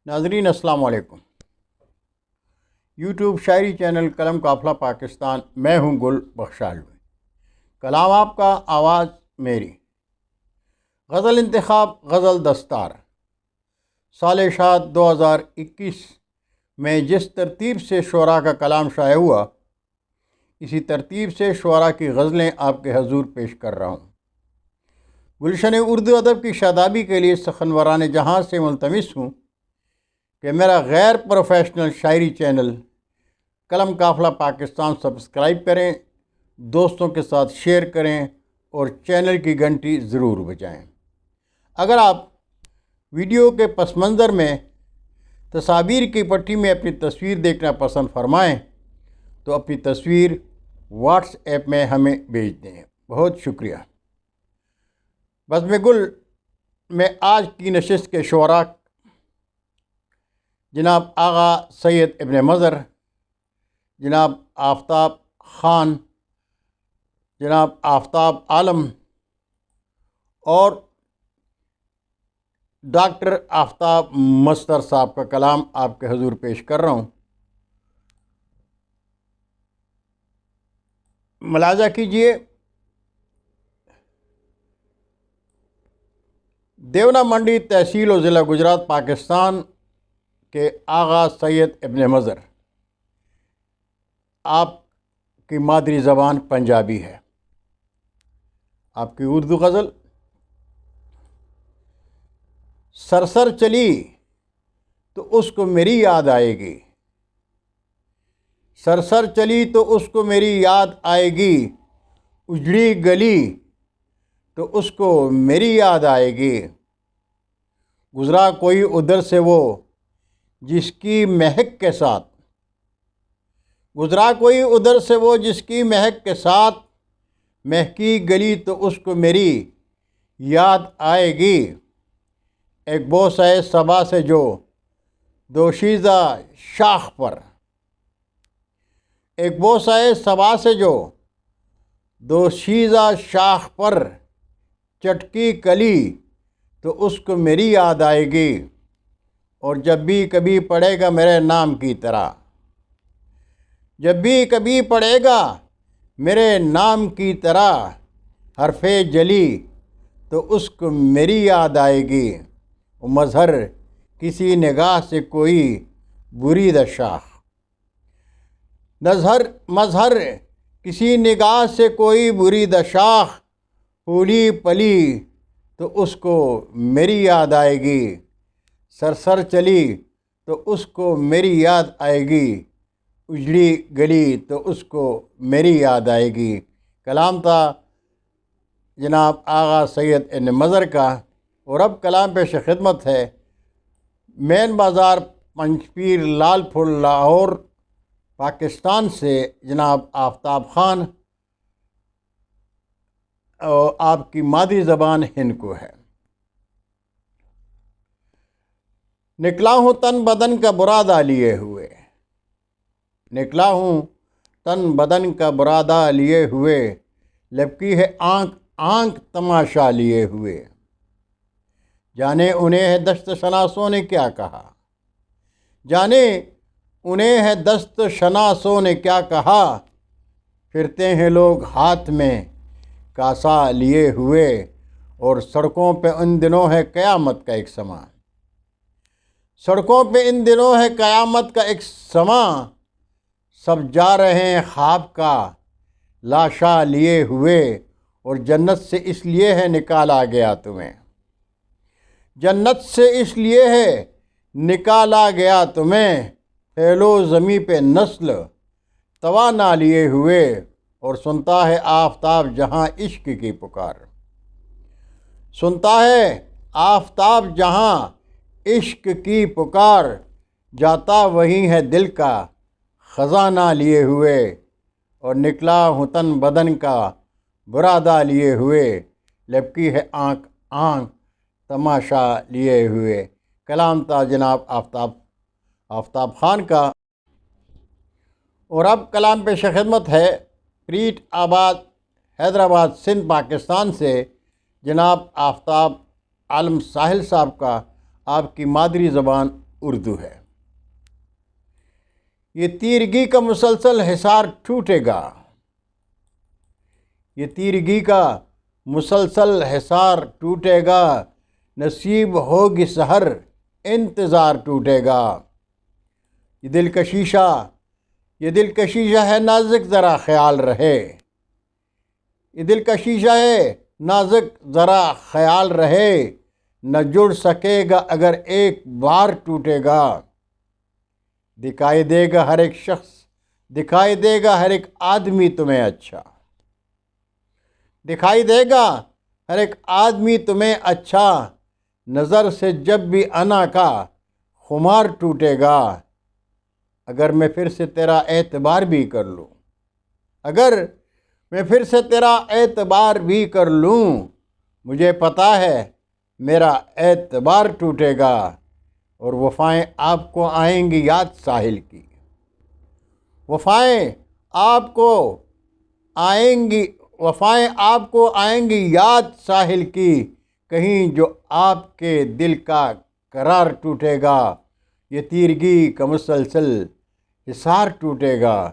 ناظرین السلام علیکم۔ یوٹیوب شاعری چینل قلم قافلہ پاکستان، میں ہوں گل بخشالوی۔ کلام آپ کا، آواز میری۔ غزل انتخاب غزل دستار۔ سال شاد 2021 میں جس ترتیب سے شعراء کا کلام شائع ہوا، اسی ترتیب سے شعراء کی غزلیں آپ کے حضور پیش کر رہا ہوں۔ گلشن اردو ادب کی شادابی کے لیے سخنوران جہاں سے ملتمس ہوں کہ میرا غیر پروفیشنل شاعری چینل قلم قافلہ پاکستان سبسکرائب کریں، دوستوں کے ساتھ شیئر کریں اور چینل کی گھنٹی ضرور بجائیں۔ اگر آپ ویڈیو کے پس منظر میں تصاویر کی پٹی میں اپنی تصویر دیکھنا پسند فرمائیں تو اپنی تصویر واٹس ایپ میں ہمیں بھیج دیں۔ بہت شکریہ۔ بزم گل میں آج کی نشست کے شعراء جناب آغا سید ابن مظہر، جناب آفتاب خان، جناب آفتاب عالم اور ڈاکٹر آفتاب مسطر صاحب کا کلام آپ کے حضور پیش کر رہا ہوں۔ ملاحظہ کیجئے، دیونا منڈی تحصیل و ضلع گجرات پاکستان کہ آغا سید ابن مظہر، آپ کی مادری زبان پنجابی ہے۔ آپ کی اردو غزل: سرسر چلی تو اس کو میری یاد آئے گی، سرسر چلی تو اس کو میری یاد آئے گی، اجڑی گلی تو اس کو میری یاد آئے گی، گزرا کوئی ادھر سے وہ جس کی مہک کے ساتھ، گزرا کوئی ادھر سے وہ جس کی مہک کے ساتھ، مہکی گلی تو اس کو میری یاد آئے گی، ایک بوسہ صبا سے جو دوشیزہ شاخ پر، ایک بوسہ صبا سے جو دوشیزہ شاخ پر چٹکی کلی تو اس کو میری یاد آئے گی، اور جب بھی کبھی پڑھے گا میرے نام کی طرح، جب بھی کبھی پڑھے گا میرے نام کی طرح حرف جلی تو اس کو میری یاد آئے گی، مظہر کسی نگاہ سے کوئی بری شاخ، مظہر کسی نگاہ سے کوئی بری شاخ، پھولی پلی تو اس کو میری یاد آئے گی، سرسر چلی تو اس کو میری یاد آئے گی، اجڑی گلی تو اس کو میری یاد آئے گی۔ کلام تھا جناب آغا سید ابن مظہر کا، اور اب کلام پیش خدمت ہے مین بازار پنجپیر لال پور لاہور پاکستان سے جناب آفتاب خان، اور آپ کی مادری زبان ہند کو ہے۔ نکلا ہوں تن بدن کا برادہ لیے ہوئے، نکلا ہوں تن بدن کا برادہ لیے ہوئے، لبکی ہے آنکھ آنکھ تماشا لیے ہوئے، جانے انہیں ہے دست شناسوں نے کیا کہا، جانے انہیں ہے دست شناسوں نے کیا کہا، پھرتے ہیں لوگ ہاتھ میں کاسا لیے ہوئے، اور سڑکوں پہ ان دنوں ہے قیامت کا ایک سماں، سڑکوں پہ ان دنوں ہے قیامت کا ایک سماں، سب جا رہے ہیں خواب کا لاشا لیے ہوئے، اور جنت سے اس لیے ہے نکالا گیا تمہیں، جنت سے اس لیے ہے نکالا گیا تمہیں، پھیلو زمیں پہ نسل توانا لیے ہوئے، اور سنتا ہے آفتاب جہاں عشق کی پکار، سنتا ہے آفتاب جہاں عشق کی پکار، جاتا وہیں ہے دل کا خزانہ لیے ہوئے، اور نکلا ہوں تن بدن کا برادہ لیے ہوئے، لبکی ہے آنکھ آنکھ تماشا لیے ہوئے۔ کلام تھا جناب آفتاب خان کا، اور اب کلام پیش خدمت ہے پریٹ آباد حیدرآباد سندھ پاکستان سے جناب آفتاب عالم ساحل صاحب کا، آپ کی مادری زبان اردو ہے۔ یہ تیرگی کا مسلسل حصار ٹوٹے گا، یہ تیرگی کا مسلسل حصار ٹوٹے گا، نصیب ہوگی سحر انتظار ٹوٹے گا۔ یہ دل کا شیشہ ہے نازک ذرا خیال رہے، یہ دل کا شیشہ ہے نازک ذرا خیال رہے، نہ جڑ سکے گا اگر ایک بار ٹوٹے گا۔ دکھائی دے گا ہر ایک شخص، دکھائی دے گا ہر ایک آدمی تمہیں اچھا، دکھائی دے گا ہر ایک آدمی تمہیں اچھا، نظر سے جب بھی انا کا خمار ٹوٹے گا۔ اگر میں پھر سے تیرا اعتبار بھی کر لوں، اگر میں پھر سے تیرا اعتبار بھی کر لوں، مجھے پتہ ہے میرا اعتبار ٹوٹے گا، اور وفائیں آپ کو آئیں گی یاد ساحل کی، وفائیں آپ کو آئیں گی، وفائیں آپ کو آئیں گی یاد ساحل کی، کہیں جو آپ کے دل کا قرار ٹوٹے گا۔ یہ تیرگی کا مسلسل حصار ٹوٹے گا،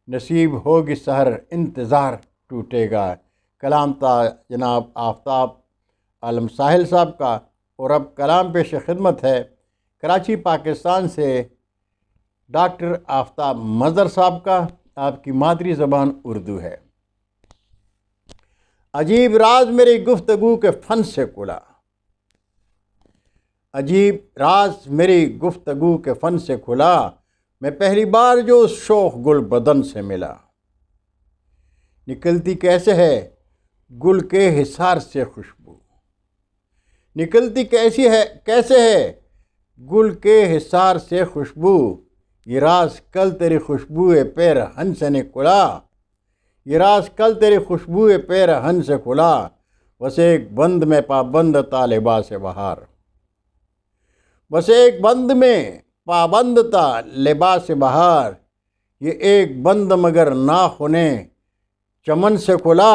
نصیب ہوگی سحر انتظار ٹوٹے گا۔ کلام تھا جناب آفتاب عالم ساحل صاحب کا، اور اب کلام پیش خدمت ہے کراچی پاکستان سے ڈاکٹر آفتاب مظہر صاحب کا۔ آپ کی مادری زبان اردو ہے۔ عجیب راز میری گفتگو کے فن سے کھلا، عجیب راز میری گفتگو کے فن سے کھلا، میں پہلی بار جو اس شوخ گل بدن سے ملا، نکلتی کیسے ہے گل کے حصار سے خوشبو، نکلتی کیسے ہے گل کے حصار سے خوشبو، یہ راز کل تیری خوشبو پیرہن سے کھلا، یہ راز کل تیری خوشبو پیرہن سے کھلا، بس ایک بند میں پابند تھا لباس بہار، بس ایک بند میں پابند تھا لباس بہار، یہ ایک بند مگر ناخنے چمن سے کھلا،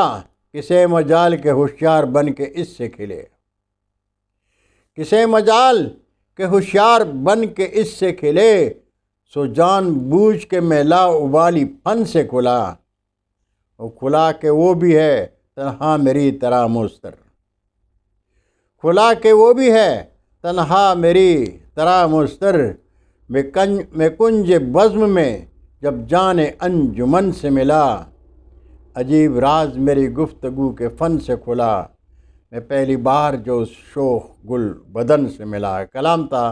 کسے مجال کے ہوشیار بن کے اس سے کھلے، کسے مجال کے ہوشیار بن کے اس سے کھلے، سو جان بوجھ کے میں لا ابالی فن سے کھلا، اور کھلا کہ وہ بھی ہے تنہا میری طرح مستر، کھلا کہ وہ بھی ہے تنہا میری طرح مستر، میں کنج بزم میں جب جان انجمن سے ملا، عجیب راز میری گفتگو کے فن سے کھلا، میں پہلی بار جو شوخ گل بدن سے ملا۔ کلام تھا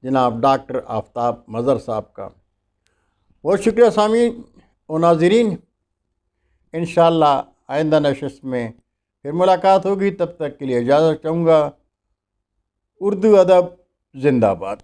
جناب ڈاکٹر آفتاب مظہر صاحب کا۔ بہت شکریہ سامعین و ناظرین، انشاءاللہ آئندہ نشست میں پھر ملاقات ہوگی، تب تک کے لیے اجازت چاہوں گا۔ اردو ادب زندہ باد۔